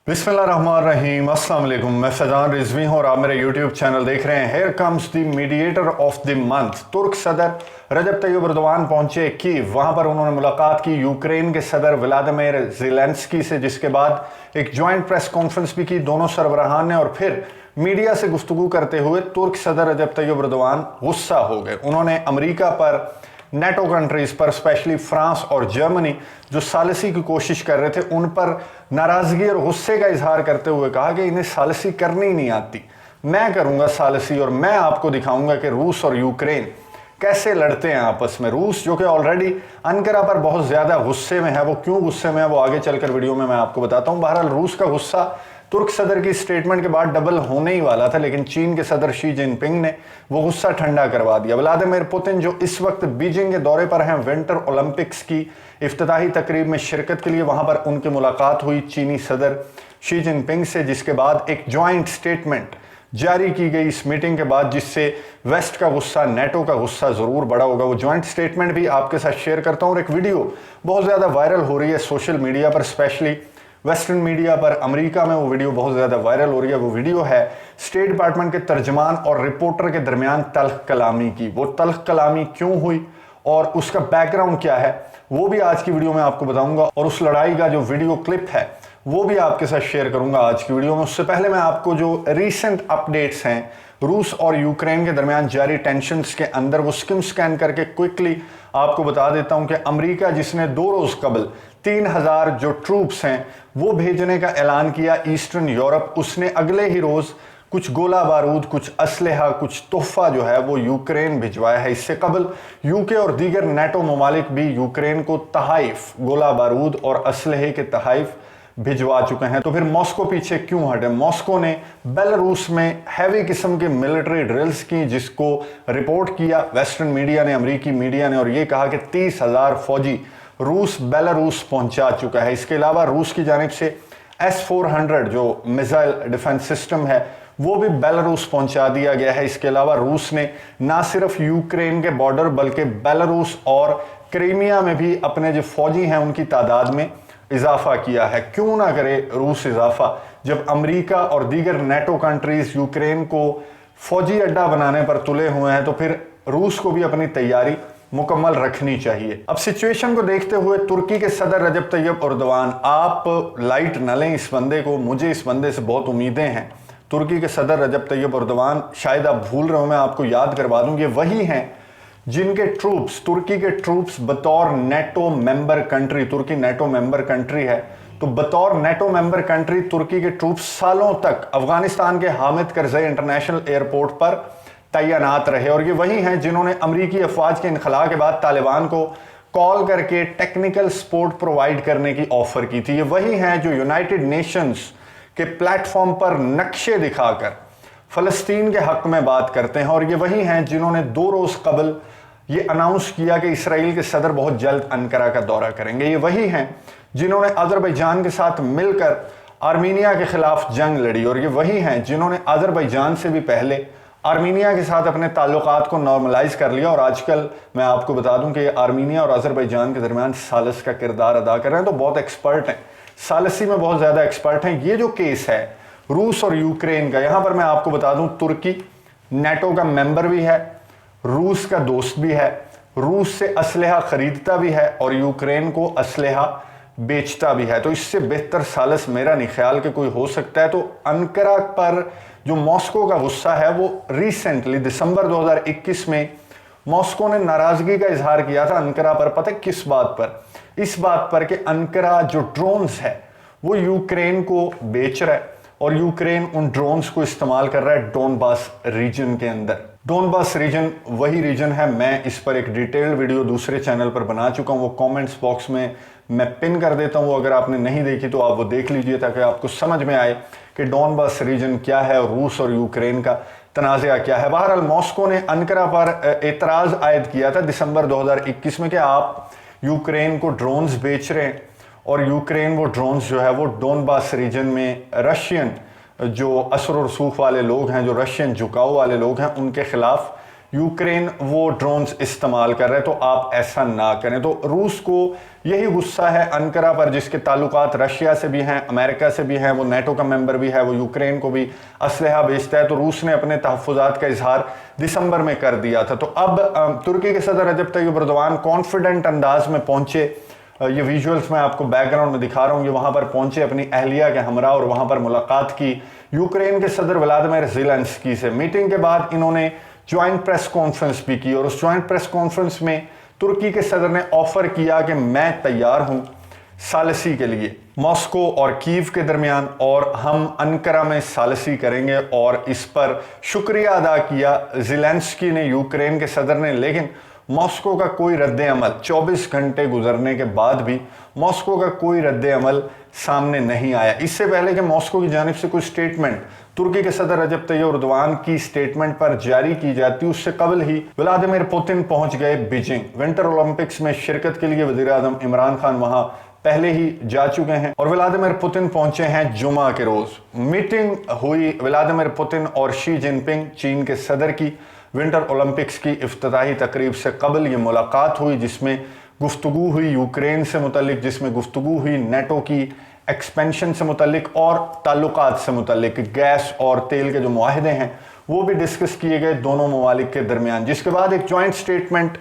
बिस्मिल्लाहिर्रहमानिर्रहीम, अस्सलाम वालेकुम। मैं फैजान रिजवी हूँ और आप मेरे यूट्यूब चैनल देख रहे हैं। Here comes the mediator of the month. तुर्क सदर रजब तैयब एर्दोगान पहुंचे कीव। वहां पर उन्होंने मुलाकात की यूक्रेन के सदर व्लादिमीर ज़ेलेंस्की से, जिसके बाद एक ज्वाइंट प्रेस कॉन्फ्रेंस भी की दोनों सरबराहान ने। और फिर मीडिया से गुफ्तगू करते हुए तुर्क सदर रजब तैयब एर्दोगान गुस्सा हो गए। उन्होंने अमेरिका पर, नेटो कंट्रीज पर, स्पेशली फ्रांस और जर्मनी जो सालिसी की कोशिश कर रहे थे, उन पर नाराजगी और गुस्से का इजहार करते हुए कहा कि इन्हें सालिसी करनी नहीं आती, मैं करूंगा सालिसी और मैं आपको दिखाऊंगा कि रूस और यूक्रेन कैसे लड़ते हैं आपस में। रूस जो कि ऑलरेडी अंकारा पर बहुत ज्यादा गुस्से में है, वो क्यों गुस्से में है वो आगे चलकर वीडियो में मैं आपको बताता हूं। बहरहाल रूस का गुस्सा तुर्क सदर की स्टेटमेंट के बाद डबल होने ही वाला था, लेकिन चीन के सदर शी जिनपिंग ने वो गुस्सा ठंडा करवा दिया। व्लादिमीर पुतिन जो इस वक्त बीजिंग के दौरे पर हैं विंटर ओलंपिक्स की इफ्तिताही तकरीब में शिरकत के लिए, वहां पर उनकी मुलाकात हुई चीनी सदर शी जिनपिंग से, जिसके बाद एक ज्वाइंट स्टेटमेंट जारी की गई इस मीटिंग के बाद, जिससे वेस्ट का गुस्सा, नेटो का गुस्सा जरूर बड़ा होगा। वो ज्वाइंट स्टेटमेंट भी आपके साथ शेयर करता हूं। और एक वीडियो बहुत ज्यादा वायरल हो रही है सोशल मीडिया पर, स्पेशली वेस्टर्न मीडिया पर, अमेरिका में वो वीडियो बहुत ज़्यादा वायरल हो रही है। वो वीडियो है स्टेट डिपार्टमेंट के तर्जमान और रिपोर्टर के दरमियान तल्ख कलामी की। वो तल्ख कलामी क्यों हुई और उसका बैकग्राउंड क्या है वो भी आज की वीडियो में आपको बताऊंगा। और उस लड़ाई का जो वीडियो क्लिप है वो भी आपके साथ शेयर करूंगा आज की वीडियो में। उससे पहले मैं आपको जो रीसेंट अपडेट्स हैं रूस और यूक्रेन के दरमियान जारी टेंशन्स के अंदर, वो स्किम स्कैन करके क्विकली आपको बता देता हूं कि अमेरिका, जिसने 2 रोज कबल 3000 जो ट्रूप्स हैं वो भेजने का ऐलान किया ईस्टर्न यूरोप, उसने अगले ही रोज कुछ गोला बारूद, कुछ असलहा, कुछ तोहफा जो है वो यूक्रेन भिजवाया है। इससे कबल यूके और दीगर नेटो ममालिक भी यूक्रेन को तहाइफ, गोला बारूद और असलहे के तहाइफ भिजवा चुके हैं। तो फिर मॉस्को पीछे क्यों हटे? मॉस्को ने बेलारूस में हैवी किस्म के मिलिट्री ड्रिल्स की, जिसको रिपोर्ट किया वेस्टर्न मीडिया ने, अमेरिकी मीडिया ने, और ये कहा कि 30,000 फौजी रूस बेलारूस पहुंचा चुका है। इसके अलावा रूस की जानिब से S-400 जो मिसाइल डिफेंस सिस्टम है वो भी बेलारूस पहुंचा दिया गया है। इसके अलावा रूस ने ना सिर्फ यूक्रेन के बॉर्डर बल्कि बेलारूस और क्रीमिया में भी अपने जो फौजी हैं उनकी तादाद में इजाफा किया है। क्यों ना करे रूस इजाफा, जब अमेरिका और दीगर नेटो कंट्रीज यूक्रेन को फौजी अड्डा बनाने पर तुले हुए हैं, तो फिर रूस को भी अपनी तैयारी मुकम्मल रखनी चाहिए। अब सिचुएशन को देखते हुए तुर्की के सदर रजब तैयब एर्दोगान, आप लाइट न लें इस बंदे को, मुझे इस बंदे से बहुत उम्मीदें हैं। तुर्की के सदर रजब तैयब एर्दोगान, शायद आप भूल रहे हो, मैं आपको याद करवा दूं, ये वही हैं जिनके ट्रूप्स, तुर्की के ट्रूप्स बतौर नेटो मेंबर कंट्री, तुर्की नेटो मेंबर कंट्री है, तो बतौर नेटो मेंबर कंट्री तुर्की के ट्रूप्स सालों तक अफगानिस्तान के हामिद करज़ई इंटरनेशनल एयरपोर्ट पर तैनात रहे। और ये वही हैं जिन्होंने अमरीकी अफवाज के इनखला के बाद तालिबान को कॉल करके टेक्निकल सपोर्ट प्रोवाइड करने की ऑफर की थी। ये वही हैं जो यूनाइटेड नेशंस के प्लेटफॉर्म पर नक्शे दिखाकर फलस्तीन के हक में बात करते हैं। और ये वही हैं जिन्होंने 2 रोज कबल ये अनाउंस किया कि इसराइल के सदर बहुत जल्द अंकारा का दौरा करेंगे। ये वही हैं जिन्होंने अजरबैजान के साथ मिलकर आर्मीनिया के खिलाफ जंग लड़ी। और ये वही हैं जिन्होंने अजरबैजान से भी पहले आर्मीनिया के साथ अपने ताल्लुकात को नॉर्मलाइज कर लिया। और आजकल मैं आपको बता दूं कि आर्मीनिया और अजरबैजान के दरमियान सालिस का किरदार अदा कर रहे हैं, तो बहुत एक्सपर्ट हैं, सालिसी में बहुत ज़्यादा एक्सपर्ट हैं। ये जो केस है रूस और यूक्रेन का, यहां पर मैं आपको बता दूं तुर्की नेटो का मेंबर भी है, रूस का दोस्त भी है, रूस से असलहा खरीदता भी है और यूक्रेन को असलहा बेचता भी है। तो इससे बेहतर सालिस मेरा नहीं ख्याल कि कोई हो सकता है। तो अंकारा पर जो मॉस्को का गुस्सा है वो रिसेंटली दिसंबर 2021 में मॉस्को ने नाराजगी का इजहार किया था अंकारा पर। पता है किस बात पर? इस बात पर कि अंकारा जो ड्रोन्स है वो यूक्रेन को बेच रहा है और यूक्रेन उन ड्रोन्स को इस्तेमाल कर रहा है डोनबास रीजन के अंदर। डोनबास रीजन वही रीजन है, मैं इस पर एक डिटेल्ड वीडियो दूसरे चैनल पर बना चुका हूं, वो कमेंट्स बॉक्स में मैं पिन कर देता हूं। अगर आपने नहीं देखी तो आप वो देख लीजिए ताकि आपको समझ में आए कि डोनबास रीजन क्या है और रूस और यूक्रेन का तनाज़ा क्या है। बहरहाल मॉस्को ने अंकारा पर एतराज़ आयद किया था दिसंबर 2021 में कि आप यूक्रेन को ड्रोन्स बेच रहे हैं और यूक्रेन वो ड्रोन्स जो है वो डोनबास रीजन में रशियन जो असर और रसूख वाले लोग हैं, जो रशियन झुकाव वाले लोग हैं, उनके खिलाफ यूक्रेन वो ड्रोन्स इस्तेमाल कर रहे हैं, तो आप ऐसा ना करें। तो रूस को यही गुस्सा है अंकारा पर, जिसके ताल्लुकात रशिया से भी हैं, अमेरिका से भी हैं, वो नेटो का मेंबर भी है, वो यूक्रेन को भी असलहा भेजता है। तो रूस ने अपने तहफ़्फ़ुज़ात का इजहार दिसंबर में कर दिया था। तो अब तुर्की के सदर रजब तैयब एर्दोगान कॉन्फिडेंट अंदाज में पहुंचे। ये विजुअल्स मैं आपको बैकग्राउंड में दिखा रहा हूँ। ये वहां पर पहुंचे अपनी अहलिया के हमरा और वहां पर मुलाकात की यूक्रेन के सदर व्लादिमीर ज़ेलेंस्की से। मीटिंग के बाद इन्होंने ज्वाइंट प्रेस कॉन्फ्रेंस भी की और उस ज्वाइंट प्रेस कॉन्फ्रेंस में तुर्की के सदर ने ऑफर किया कि मैं तैयार हूं सालसी के लिए मॉस्को और कीव के दरमियान, और हम अंकारा में सालसी करेंगे। और इस पर शुक्रिया अदा किया ज़ेलेंस्की ने, यूक्रेन के सदर ने। लेकिन मॉस्को का कोई रद्द अमल, 24 घंटे गुजरने के बाद भी मॉस्को का कोई रद्द अमल सामने नहीं आया। इससे पहले कि मॉस्को की जानिब से कोई स्टेटमेंट तुर्की के सदर रजब तैयब एर्दोगान की स्टेटमेंट पर जारी की जाती, उससे कबल ही व्लादिमीर पुतिन पहुंच गए बीजिंग। विंटर ओलंपिक्स में शिरकत के लिए वज़ीर आज़म इमरान खान वहां पहले ही जा चुके हैं और व्लादिमीर पुतिन पहुंचे हैं जुमा के रोज। मीटिंग हुई व्लादिमीर पुतिन और शी जिनपिंग, चीन के सदर की। विंटर ओलंपिक्स की इफ्तिताही तकरीब से कबल ये मुलाकात हुई, जिसमें गुफ्तगू हुई यूक्रेन से मुतल्लिक, जिसमें गुफ्तगू हुई नेटो की एक्सपेंशन से मुतल्लिक और ताल्लुकात से मुतल्लिक। गैस और तेल के जो मुआहदे हैं वो भी डिस्कस किए गए दोनों ममालिक के दरमियान, जिसके बाद एक जॉइंट स्टेटमेंट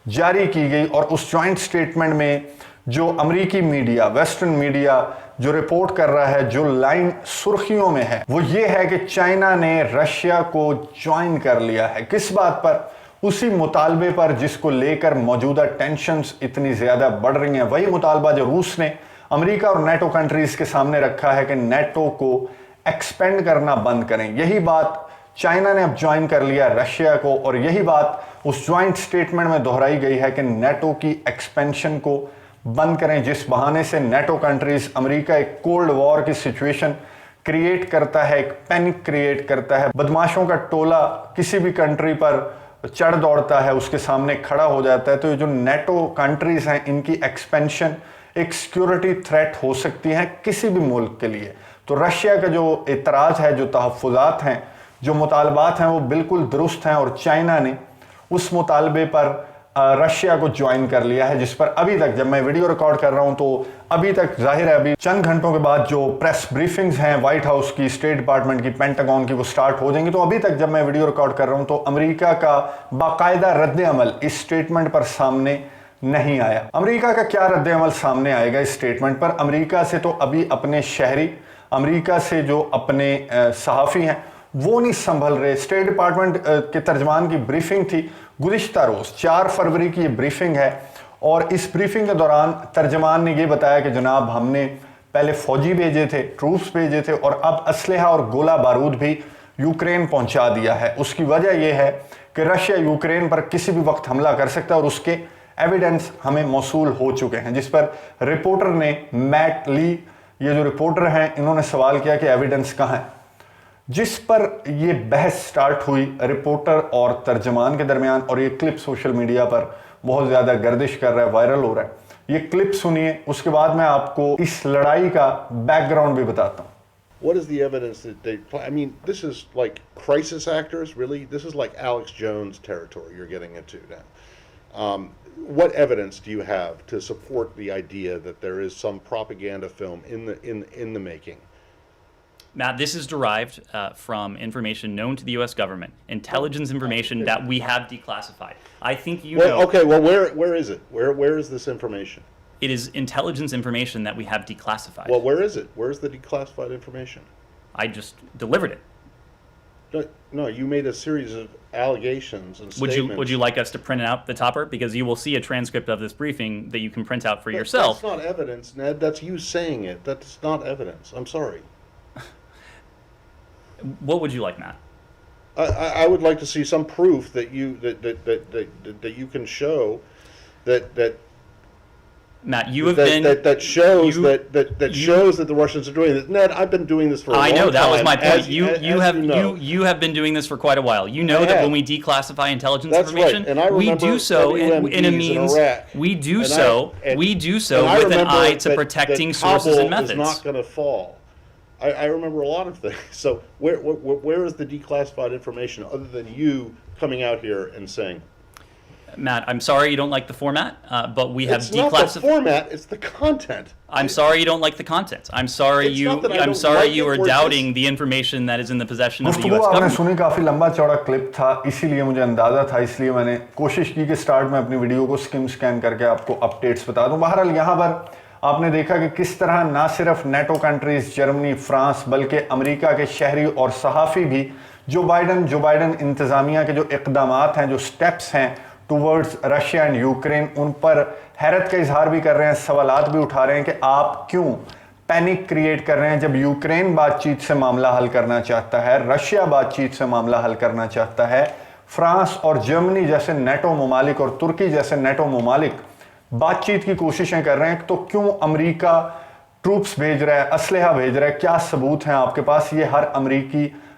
जारी की गई। और उस जॉइंट स्टेटमेंट में जो अमरीकी मीडिया, वेस्टर्न मीडिया जो रिपोर्ट कर रहा है, जो लाइन सुर्खियों में है, वो ये है कि चाइना ने रशिया को ज्वाइन कर लिया है। किस बात पर? उसी मुतालबे पर जिसको लेकर मौजूदा टेंशन्स इतनी ज्यादा बढ़ रही हैं। वही मुतालबा जो रूस ने अमेरिका और नेटो कंट्रीज के सामने रखा है कि नेटो को एक्सपेंड करना बंद करें। यही बात चाइना ने अब ज्वाइन कर लिया रशिया को, और यही बात उस ज्वाइंट स्टेटमेंट में दोहराई गई है कि नेटो की एक्सपेंशन को बंद करें, जिस बहाने से नेटो कंट्रीज, अमेरिका एक कोल्ड वॉर की सिचुएशन क्रिएट करता है, एक पैनिक क्रिएट करता है। बदमाशों का टोला किसी भी कंट्री पर चढ़ दौड़ता है, उसके सामने खड़ा हो जाता है। तो ये जो नेटो कंट्रीज हैं, इनकी एक्सपेंशन एक सिक्योरिटी थ्रेट हो सकती है किसी भी मुल्क के लिए। तो रशिया का जो एतराज़ है, जो तहफ़्फ़ुज़ात हैं, जो मुतालबात हैं, वो बिल्कुल दुरुस्त हैं। और चाइना ने उस मुतालबे पर रशिया को ज्वाइन कर लिया है, जिस पर अभी तक, जब मैं वीडियो रिकॉर्ड कर रहा हूं तो अभी तक जाहिर है अभी चंद घंटों के बाद जो प्रेस ब्रीफिंग्स हैं व्हाइट हाउस की, स्टेट डिपार्टमेंट की, पेंटागन की, वो स्टार्ट हो जाएंगी। तो अभी तक जब मैं वीडियो रिकॉर्ड कर रहा हूं तो अमेरिका का बाकायदा रद्द अमल इस स्टेटमेंट पर सामने नहीं आया। अमेरिका का क्या रद्द अमल सामने आएगा इस स्टेटमेंट पर? अमेरिका से तो अभी अपने शहरी, अमेरिका से जो अपने सहाफ़ी हैं वो नहीं संभल रहे। स्टेट डिपार्टमेंट के तर्जमान की ब्रीफिंग थी गुज़िश्ता रोज़, 4 फरवरी की ये ब्रीफिंग है। और इस ब्रीफिंग के दौरान तर्जमान ने ये बताया कि जनाब, हमने पहले फौजी भेजे थे, ट्रूप्स भेजे थे, और अब असलहा और गोला बारूद भी यूक्रेन पहुंचा दिया है। उसकी वजह यह है कि रशिया यूक्रेन पर किसी भी वक्त हमला कर सकता है और उसके एविडेंस हमें मौसूल हो चुके हैं। जिस पर रिपोर्टर ने, मैट ली, ये जो रिपोर्टर हैं, इन्होंने सवाल किया कि एविडेंस कहाँ है, जिस पर ये बहस स्टार्ट हुई रिपोर्टर और तर्जमान के दरमियान। और ये क्लिप सोशल मीडिया पर बहुत ज़्यादा गर्दिश कर रहा है, वायरल हो रहा है। ये क्लिप सुनिए, उसके बाद मैं आपको इस लड़ाई का बैकग्राउंड भी बताता हूँ। What is the evidence that they play? I mean, this is like crisis actors, really. This is like Alex Jones territory you're getting into now. What evidence do you have to support the idea that there is some propaganda film in the making? Matt, this is derived from information known to the U.S. government, intelligence information that we have declassified. I think you know. Okay, well, where is it? Where is this information? It is intelligence information that we have declassified. Well, where is it? Where's the declassified information? I just delivered it. No, you made a series of allegations and statements. Would you like us to print out the topper? Because you will see a transcript of this briefing that you can print out for yourself. That's not evidence, Ned. That's you saying it. That's not evidence. I'm sorry. What would you like, Matt? I would like to see some proof that you can show that Matt, you have been that shows that the Russians are doing this. Ned, I've been doing this for a long time. I know, that was my point. You have been doing this for quite a while. You know that when we declassify intelligence information, right. And I we do so in a means we do so with an eye to protecting sources and methods. Is not going to fall. I remember a lot of things. So where is the declassified information other than you coming out here and saying, Matt, I'm sorry you don't like the format, but we have it's not the declassified. format, it's the content. I'm sorry you don't like the content. I'm sorry It's you. not that I I'm don't sorry like you it, are we're doubting the information that is in the possession of the गुफ्तगू U.S. आपने government. सुनी, काफी लंबा चौड़ा clip था, इसीलिए मुझे अंदाजा था, इसलिए मैंने कोशिश की कि स्टार्ट में अपनी वीडियो को स्किम स्कैन करके आपको अपडेट्स बता दूं। बहरहाल यहाँ पर आपने देखा कि किस तरह ना सिर्फ नेटो कंट्रीज जर्मनी, फ्रांस, बल्कि अमेरिका के शहरी और सहाफ़ी भी जो बाइडन इंतज़ामिया के जो इक़दामात हैं, जो स्टेप्स हैं टूवर्ड्स रशिया एंड यूक्रेन, उन पर हैरत का इजहार भी कर रहे हैं, सवालात भी उठा रहे हैं कि आप क्यों पैनिक क्रिएट कर रहे हैं जब यूक्रेन बातचीत से मामला हल करना चाहता है, रशिया बातचीत से मामला हल करना चाहता है, फ्रांस और जर्मनी जैसे नेटो ममालिक और तुर्की जैसे नेटो ममालिक बातचीत की कोशिशें कर रहे हैं, तो क्यों अमेरिका ट्रूप्स भेज रहा है, असलहा भेज रहा है, क्या सबूत हैं आपके पास? ये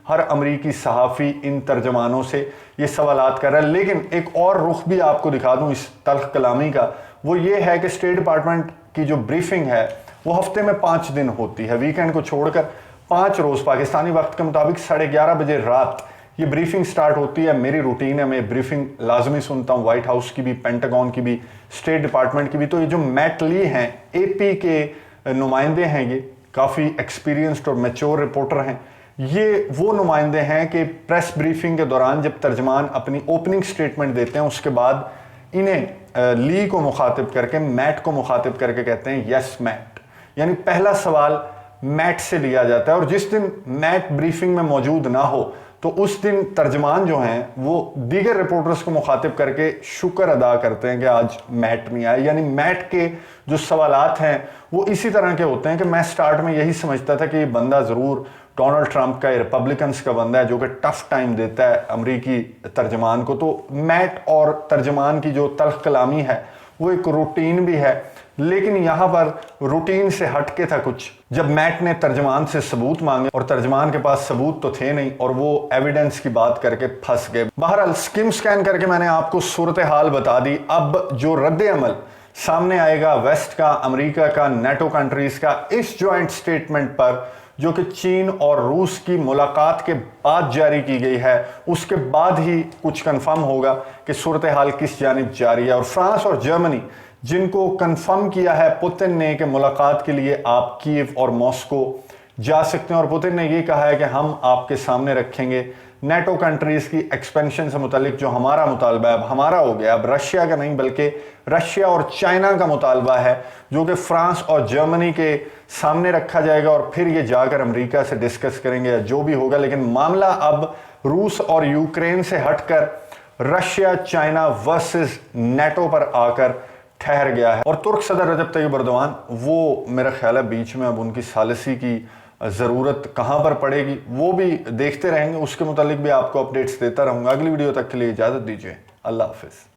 हर अमेरिकी सहाफ़ी इन तर्जमानों से ये सवालात कर रहा है। लेकिन एक और रुख भी आपको दिखा दूं इस तल्ख कलामी का, वो ये है कि स्टेट डिपार्टमेंट की जो ब्रीफिंग है वो हफ्ते में 5 दिन होती है, वीकेंड को छोड़कर 5 रोज़ पाकिस्तानी वक्त के मुताबिक 11:30 बजे रात ये ब्रीफिंग स्टार्ट होती है। मेरी रूटीन है, मैं ब्रीफिंग लाजमी सुनता हूँ, वाइट हाउस की भी, पेंटागन की भी, स्टेट डिपार्टमेंट की भी। तो ये जो मैट ली हैं, AP के नुमाइंदे हैं, ये काफ़ी एक्सपीरियंस्ड और मैच्योर रिपोर्टर हैं। ये वो नुमाइंदे हैं कि प्रेस ब्रीफिंग के दौरान जब तर्जमान अपनी ओपनिंग स्टेटमेंट देते हैं, उसके बाद इन्हें ली को मुखातिब करके, मैट को मुखातिब करके कहते हैं यस मैट, यानी पहला सवाल मैट से लिया जाता है। और जिस दिन मैट ब्रीफिंग में मौजूद ना हो तो उस दिन तर्जमान जो हैं वो दीगर रिपोर्टर्स को मुखातिब करके शुक्र अदा करते हैं कि आज मैट नहीं आया। यानी मैट के जो सवालात हैं वो इसी तरह के होते हैं कि मैं स्टार्ट में यही समझता था कि ये बंदा ज़रूर डोनाल्ड ट्रंप का, रिपब्लिकन्स का बंदा है जो कि टफ टाइम देता है अमरीकी तर्जमान को। तो मैट और तर्जमान की जो तल्ख कलामी है वो एक रूटीन भी है, लेकिन यहाँ पर रूटीन से हटके था कुछ। जब मैट ने तर्जमान से सबूत मांगे और तर्जमान के पास सबूत तो थे नहीं और वो एविडेंस की बात करके फंस गए। बहरहाल स्किम स्कैन करके मैंने आपको सूरत हाल बता दी। अब जो रद्द अमल सामने आएगा वेस्ट का, अमेरिका का, नेटो कंट्रीज का इस जॉइंट स्टेटमेंट पर, जो कि चीन और रूस की मुलाकात के बाद जारी की गई है, उसके बाद ही कुछ कंफर्म होगा कि सूरत हाल किस जानिब जारी है। और फ्रांस और जर्मनी जिनको कंफर्म किया है पुतिन ने कि मुलाकात के लिए आप कीव और मॉस्को जा सकते हैं, और पुतिन ने ये कहा है कि हम आपके सामने रखेंगे नेटो कंट्रीज की एक्सपेंशन से मुतालिक जो हमारा मुतालबा है, अब हमारा हो गया, अब रशिया का नहीं बल्कि रशिया और चाइना का मुतालबा है, जो कि फ्रांस और जर्मनी के सामने रखा जाएगा और फिर ये जाकर अमेरिका से डिस्कस करेंगे या जो भी होगा। लेकिन मामला अब रूस और यूक्रेन से हटकर रशिया चाइना वर्सेस नेटो पर आकर ठहर गया है। और तुर्क सदर रजब तैयब एर्दोगान, वो मेरा ख्याल है बीच में अब उनकी सालिसी की ज़रूरत कहाँ पर पड़ेगी वो भी देखते रहेंगे, उसके मुतालिक भी आपको अपडेट्स देता रहूँगा। अगली वीडियो तक के लिए इजाज़त दीजिए, अल्लाह हाफिज़।